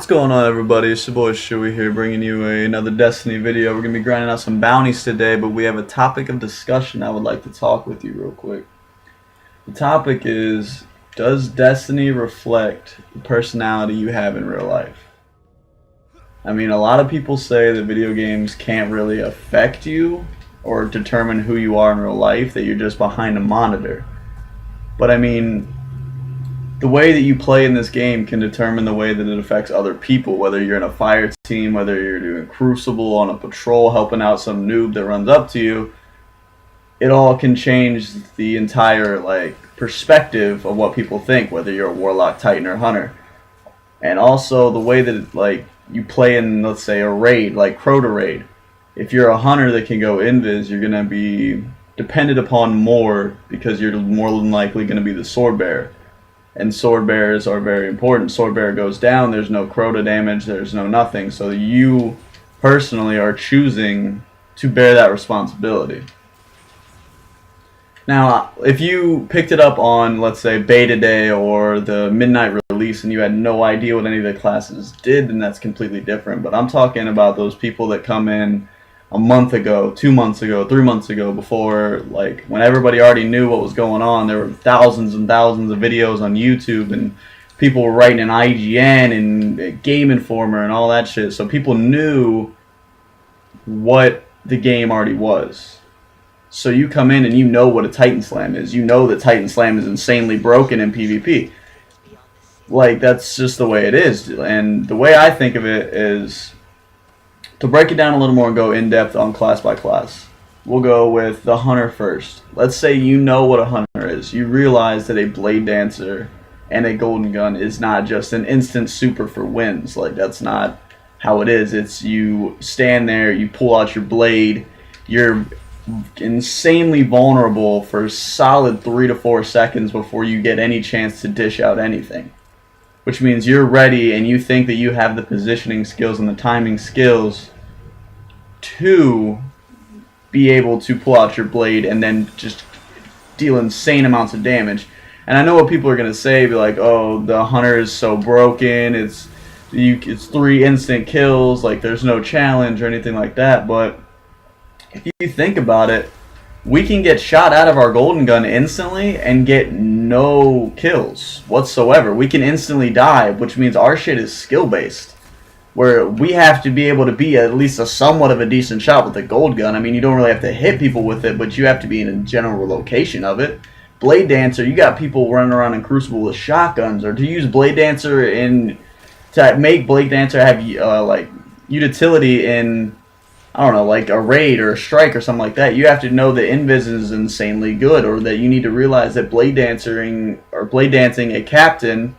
What's going on, everybody? It's your boy Shuey here, bringing you another Destiny video. We're going to be grinding out some bounties today, but we have a topic of discussion I would like to talk with you real quick. The topic is, does Destiny reflect the personality you have in real life? I mean, a lot of people say that video games can't really affect you or determine who you are in real life, that you're just behind a monitor. But I mean, the way that you play in this game can determine the way that it affects other people, whether you're in a fire team, whether you're doing Crucible on a patrol, helping out some noob that runs up to you. It all can change the entire perspective of what people think, whether you're a Warlock, Titan, or Hunter. And also the way that you play in, let's say, a raid, like Crota raid. If you're a Hunter that can go invis, you're going to be dependent upon more because you're more than likely going to be the sword bearer. And sword bearers are very important. Sword bearer goes down, there's no Crota damage, there's no nothing. So you personally are choosing to bear that responsibility. Now, if you picked it up on, let's say, beta day or the midnight release and you had no idea what any of the classes did, then that's completely different. But I'm talking about those people that come in a month ago, 2 months ago, 3 months ago, before, when everybody already knew what was going on. There were thousands and thousands of videos on YouTube, and people were writing in IGN and Game Informer and all that shit. So people knew what the game already was. So you come in and you know what a Titan Slam is. You know that Titan Slam is insanely broken in PvP. That's just the way it is. And the way I think of it is, to break it down a little more and go in depth on class by class, we'll go with the Hunter first. Let's say you know what a Hunter is. You realize that a Blade Dancer and a Golden Gun is not just an instant super for wins. That's not how it is. It's you stand there, you pull out your blade, you're insanely vulnerable for solid 3 to 4 seconds before you get any chance to dish out anything. Which means you're ready and you think that you have the positioning skills and the timing skills to be able to pull out your blade and then just deal insane amounts of damage. And I know what people are going to say, be like, oh, the Hunter is so broken, it's 3 instant kills, there's no challenge or anything like that. But if you think about it, we can get shot out of our Golden Gun instantly and get no kills whatsoever. We can instantly die, which means our shit is skill based, where we have to be able to be at least a somewhat of a decent shot with the Gold Gun. I mean, you don't really have to hit people with it, but you have to be in a general location of it. Blade Dancer, you got people running around in Crucible with shotguns, or to use Blade Dancer to make Blade Dancer have utility in, I don't know, a raid or a strike or something like that. You have to know that invis is insanely good, or that you need to realize that blade dancing a captain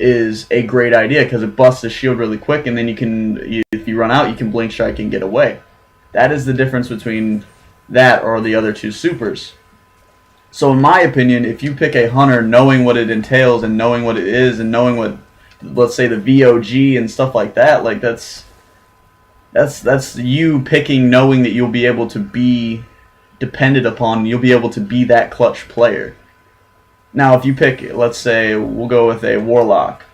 is a great idea because it busts the shield really quick, and then if you run out, you can blink strike and get away. That is the difference between that or the other two supers. So in my opinion, if you pick a Hunter knowing what it entails and knowing what it is and knowing what, let's say, the VOG and stuff like that, that's you picking, knowing that you'll be able to be depended upon, you'll be able to be that clutch player. Now, if you pick, let's say, we'll go with a Warlock.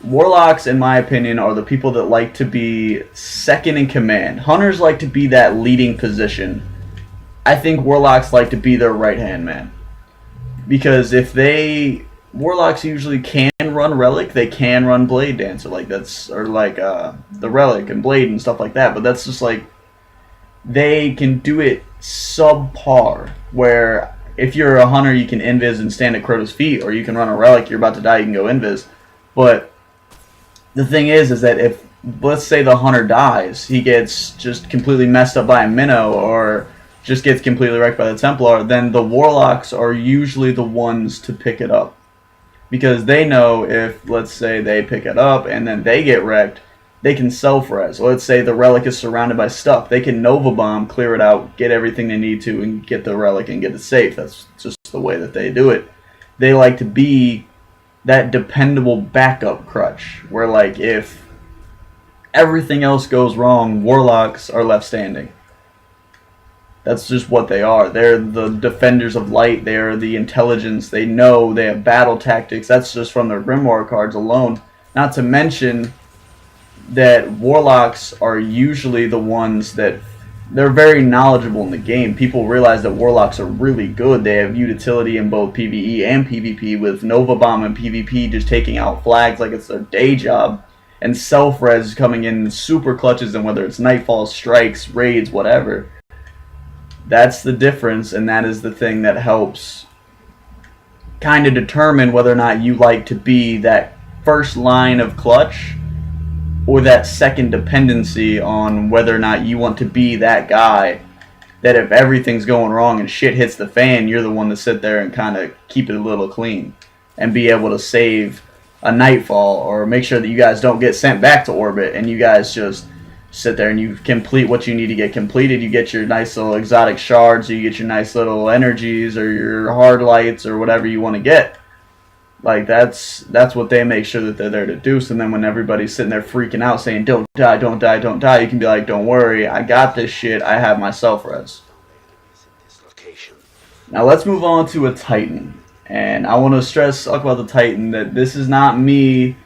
Warlocks, in my opinion, are the people that like to be second in command. Hunters like to be that leading position. I think Warlocks like to be their right-hand man. Because Warlocks usually can run Relic, they can run Blade Dancer, the Relic and Blade and stuff like that, but that's just they can do it subpar, where if you're a Hunter, you can invis and stand at Crota's feet, or you can run a Relic, you're about to die, you can go invis. But the thing is that if, let's say, the Hunter dies, he gets just completely messed up by a Minnow, or just gets completely wrecked by the Templar, then the Warlocks are usually the ones to pick it up. Because they know if, let's say, they pick it up and then they get wrecked, they can self-res. Let's say the Relic is surrounded by stuff. They can Nova Bomb, clear it out, get everything they need to, and get the Relic and get it safe. That's just the way that they do it. They like to be that dependable backup crutch, where if everything else goes wrong, Warlocks are left standing. That's just what they are. They're the defenders of light. They're the intelligence. They know. They have battle tactics. That's just from their Grimoire cards alone. Not to mention that warlocks are usually the ones that they're very knowledgeable in the game. People realize that warlocks are really good. They have utility in both PvE and PvP, with Nova Bomb and PvP just taking out flags like it's their day job, and self-res coming in super clutches, and whether it's nightfall, strikes, raids, whatever. That's the difference, and that is the thing that helps kind of determine whether or not you like to be that first line of clutch or that second dependency on whether or not you want to be that guy that if everything's going wrong and shit hits the fan, you're the one to sit there and kind of keep it a little clean and be able to save a nightfall or make sure that you guys don't get sent back to orbit and you guys just sit there and you complete what you need to get completed. You get your nice little exotic shards, or you get your nice little energies or your hard lights or whatever you want to get. Like, that's what they make sure that they're there to do. So then when everybody's sitting there freaking out saying, don't die, don't die, don't die, you can be like, don't worry, I got this shit, I have my self-res. Now let's move on to a Titan. And I want to talk about the Titan, that this is not me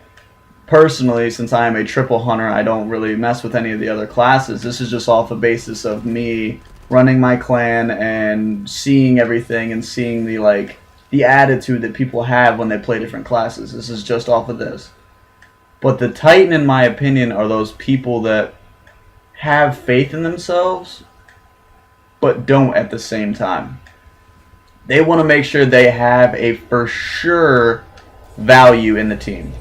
personally, since I am a triple hunter, I don't really mess with any of the other classes. This is just off the basis of me running my clan and seeing everything and seeing the attitude that people have when they play different classes. This is just off of this. But the Titan, in my opinion, are those people that have faith in themselves, but don't at the same time. They want to make sure they have a for sure value in the team.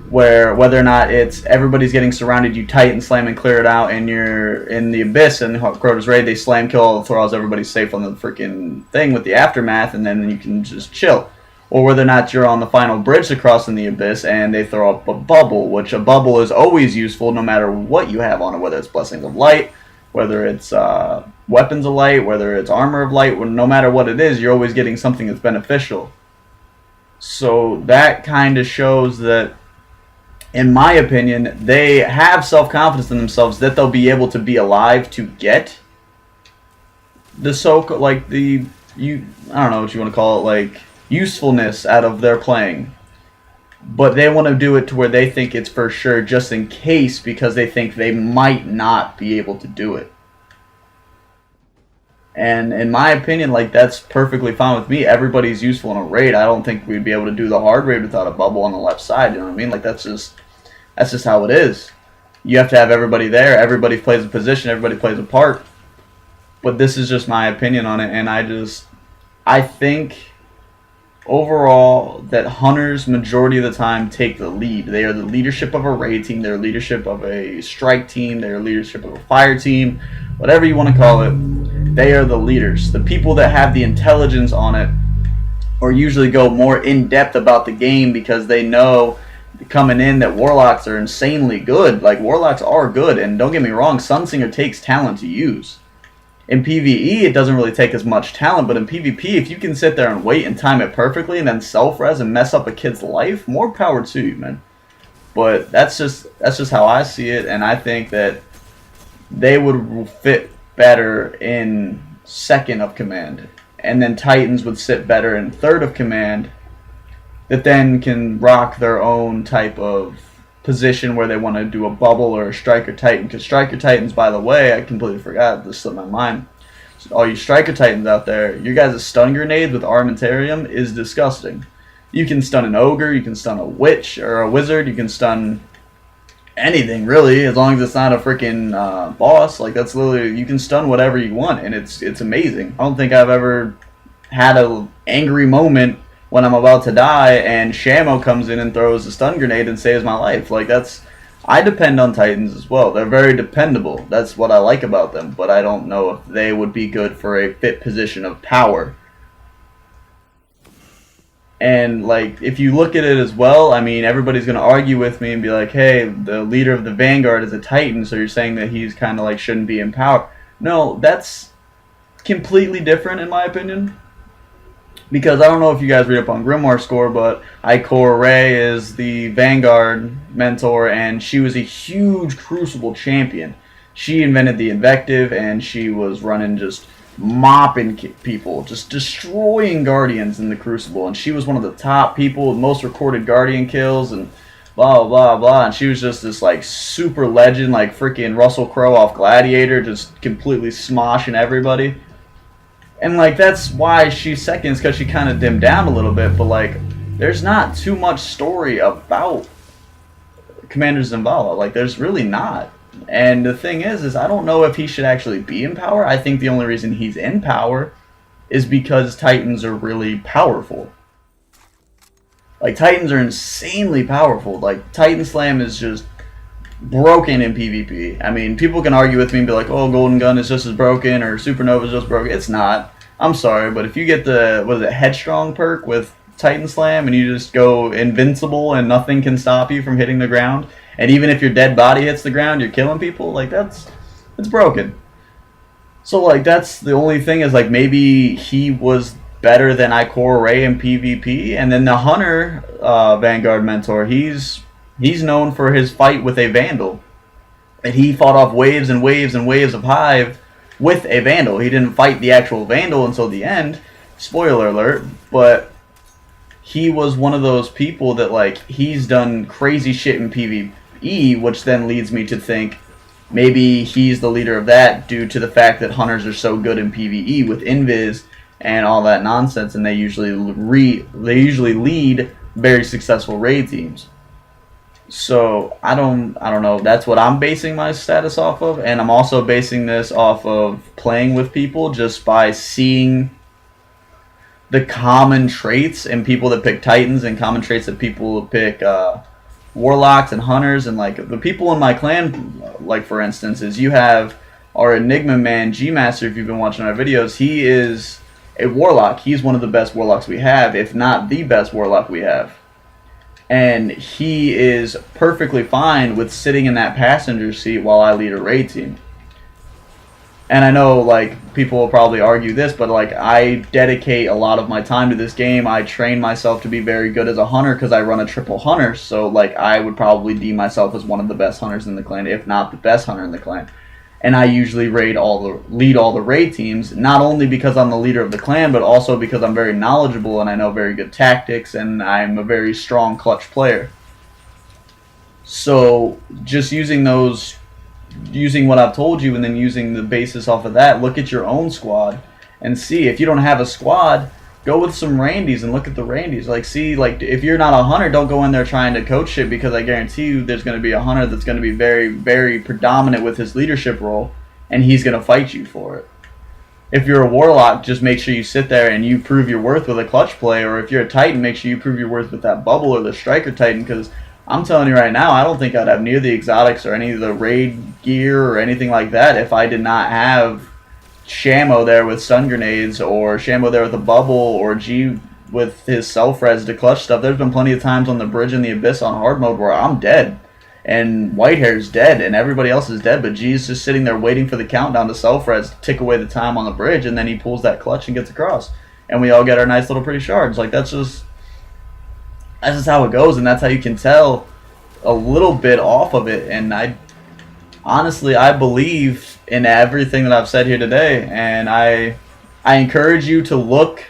Whether or not it's everybody's getting surrounded, you Titan slam and clear it out, and you're in the Abyss and Crota's Raid, they slam kill all the thralls, everybody's safe on the freaking thing with the Aftermath, and then you can just chill. Or whether or not you're on the final bridge to cross in the Abyss and they throw up a bubble, which a bubble is always useful no matter what you have on it, whether it's Blessings of Light, whether it's Weapons of Light, whether it's Armor of Light, no matter what it is, you're always getting something that's beneficial. So that kind of shows that, in my opinion, they have self-confidence in themselves that they'll be able to be alive to get the I don't know what you want to call it, like, usefulness out of their playing. But they want to do it to where they think it's for sure, just in case, because they think they might not be able to do it. And in my opinion, like, that's perfectly fine with me. Everybody's useful in a raid. I don't think we'd be able to do the hard raid without a bubble on the left side, you know what I mean? Like, that's just how it is. You have to have everybody there. Everybody plays a position. Everybody plays a part. But this is just my opinion on it. And I think overall that hunters majority of the time take the lead. They are the leadership of a raid team. They're leadership of a strike team. They're leadership of a fire team. Whatever you want to call it. They are the leaders. The people that have the intelligence on it or usually go more in-depth about the game because they know coming in that warlocks are insanely good. Like, warlocks are good, and don't get me wrong, Sunsinger takes talent to use. In PvE, it doesn't really take as much talent, but in PvP, if you can sit there and wait and time it perfectly and then self-res and mess up a kid's life, more power to you, man. But that's just how I see it, and I think that they would fit better in second of command, and then Titans would sit better in third of command, that then can rock their own type of position where they want to do a bubble or a Striker Titan. Because Striker Titans, by the way, I completely forgot, this slipped my mind. So all you Striker Titans out there, your guys' stun grenade with Armentarium is disgusting. You can stun an Ogre, you can stun a Witch or a Wizard, you can stun anything really, as long as it's not a freaking boss. Like, that's literally, you can stun whatever you want, and it's amazing. I don't think I've ever had an angry moment when I'm about to die and Shamo comes in and throws a stun grenade and saves my life. Like, I depend on Titans as well. They're very dependable. That's what I like about them, but I don't know if they would be good for a fit position of power. And, like, if you look at it as well, I mean, everybody's going to argue with me and be like, hey, the leader of the Vanguard is a Titan, so you're saying that he's kind of like shouldn't be in power. No, that's completely different in my opinion. Because I don't know if you guys read up on Grimoire Score, but Ikora Rey is the Vanguard mentor, and she was a huge Crucible champion. She invented the invective, and she was running just mopping people, just destroying Guardians in the Crucible. And she was one of the top people with most recorded Guardian kills, and blah blah blah, and she was just this like super legend, like freaking Russell Crowe off Gladiator, just completely smoshing everybody. And like that's why she's second, because she kind of dimmed down a little bit. But like, there's not too much story about Commander Zavala. Like, there's really not. And the thing is I don't know if he should actually be in power. I think the only reason he's in power is because Titans are really powerful. Like, Titans are insanely powerful. Like, Titan Slam is just broken in PvP. I mean, people can argue with me and be like, oh, Golden Gun is just as broken, or Supernova is just broken. It's not. I'm sorry, but if you get the, what is it, Headstrong perk with Titan Slam, and you just go invincible and nothing can stop you from hitting the ground, and even if your dead body hits the ground, you're killing people, like, it's broken. So, like, that's the only thing is, like, maybe he was better than Ikora Ray in PvP, and then the Hunter Vanguard mentor, he's known for his fight with a Vandal. And he fought off waves and waves and waves of Hive with a Vandal. He didn't fight the actual Vandal until the end. Spoiler alert. But he was one of those people that, like, he's done crazy shit in PvE, which then leads me to think maybe he's the leader of that due to the fact that Hunters are so good in PvE with Invis and all that nonsense, and they usually lead very successful raid teams. So I don't know. That's what I'm basing my status off of, and I'm also basing this off of playing with people just by seeing the common traits in people that pick Titans and common traits that people pick Warlocks and Hunters. And like the people in my clan, like for instance, is you have our Enigma man G-Master. If you've been watching our videos, he is a Warlock. He's one of the best Warlocks we have, if not the best Warlock we have. And he is perfectly fine with sitting in that passenger seat while I lead a raid team. And I know, like, people will probably argue this, but, like, I dedicate a lot of my time to this game. I train myself to be very good as a hunter because I run a triple hunter. So, like, I would probably deem myself as one of the best hunters in the clan, if not the best hunter in the clan. And I usually lead all the raid teams, not only because I'm the leader of the clan, but also because I'm very knowledgeable and I know very good tactics and I'm a very strong clutch player. So just using what I've told you and then using the basis off of that, look at your own squad and see. If you don't have a squad, go with some Randies and look at the Randies. Like, see, like, if you're not a hunter, don't go in there trying to coach shit, because I guarantee you there's going to be a hunter that's going to be very, very predominant with his leadership role, and he's going to fight you for it. If you're a Warlock, just make sure you sit there and you prove your worth with a clutch play, or if you're a Titan, make sure you prove your worth with that bubble or the Striker Titan, because I'm telling you right now, I don't think I'd have near the exotics or any of the raid gear or anything like that if I did not have Shamo there with stun grenades, or Shamo there with a bubble, or G with his self-res to clutch stuff. There's been plenty of times on the Bridge in the Abyss on hard mode where I'm dead and Whitehair's dead and everybody else is dead, but G's just sitting there waiting for the countdown to self-res to tick away the time on the bridge, and then he pulls that clutch and gets across, and we all get our nice little pretty shards. Like, that's just how it goes, and that's how you can tell a little bit off of it. And I believe in everything that I've said here today, and I encourage you to look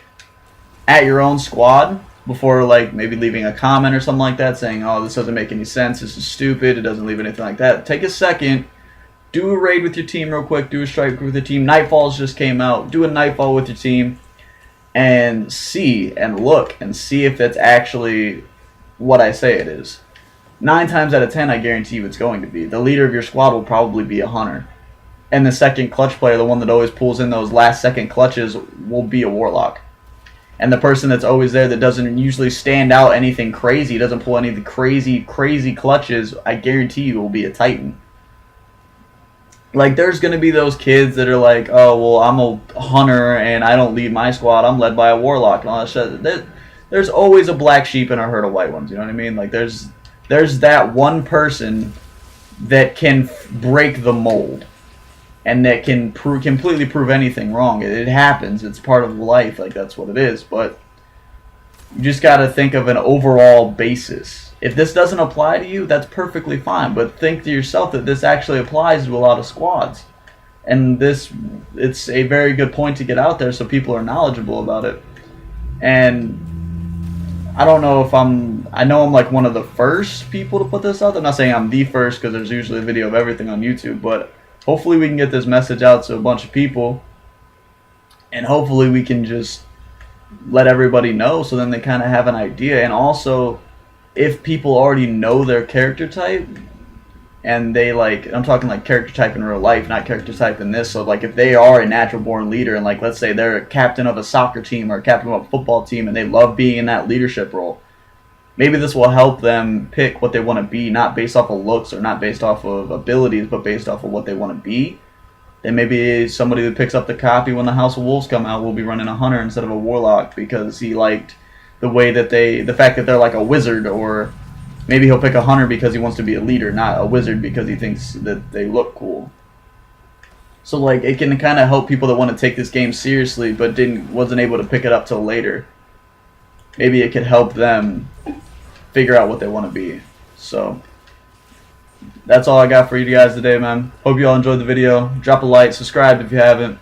at your own squad before, like, maybe leaving a comment or something like that saying, oh, this doesn't make any sense, this is stupid, it doesn't leave anything like that. Take a second, do a raid with your team real quick, do a strike with your team. Nightfalls just came out. Do a Nightfall with your team and see and look and see if it's actually what I say it is. 9 times out of 10, I guarantee you it's going to be. The leader of your squad will probably be a hunter. And the second clutch player, the one that always pulls in those last second clutches, will be a Warlock. And the person that's always there that doesn't usually stand out anything crazy, doesn't pull any of the crazy clutches, I guarantee you will be a Titan. Like, there's going to be those kids that are like, oh, well, I'm a hunter and I don't lead my squad, I'm led by a Warlock and all that shit. There's always a black sheep in a herd of white ones, you know what I mean? Like, there's that one person that can break the mold and that can completely prove anything wrong. It happens. It's part of life. Like, that's what it is. But you just got to think of an overall basis. If this doesn't apply to you, that's perfectly fine. But think to yourself that this actually applies to a lot of squads. And it's a very good point to get out there so people are knowledgeable about it. And I don't know if I know I'm like one of the first people to put this out. I'm not saying I'm the first because there's usually a video of everything on YouTube, but hopefully we can get this message out to a bunch of people, and hopefully we can just let everybody know so then they kind of have an idea. And also, if people already know their character type, and they like, I'm talking like character type in real life, not character type in this. So like if they are a natural born leader, and like let's say they're a captain of a soccer team or a captain of a football team, and they love being in that leadership role, maybe this will help them pick what they want to be, not based off of looks or not based off of abilities, but based off of what they want to be. Then maybe somebody that picks up the copy when the House of Wolves come out will be running a hunter instead of a warlock because he liked the way that the fact that they're like a wizard. Or maybe he'll pick a hunter because he wants to be a leader, not a wizard because he thinks that they look cool. So like it can kind of help people that want to take this game seriously but wasn't able to pick it up till later. Maybe it could help them figure out what they want to be. So that's all I got for you guys today, man. Hope you all enjoyed the video. Drop a like, subscribe if you haven't.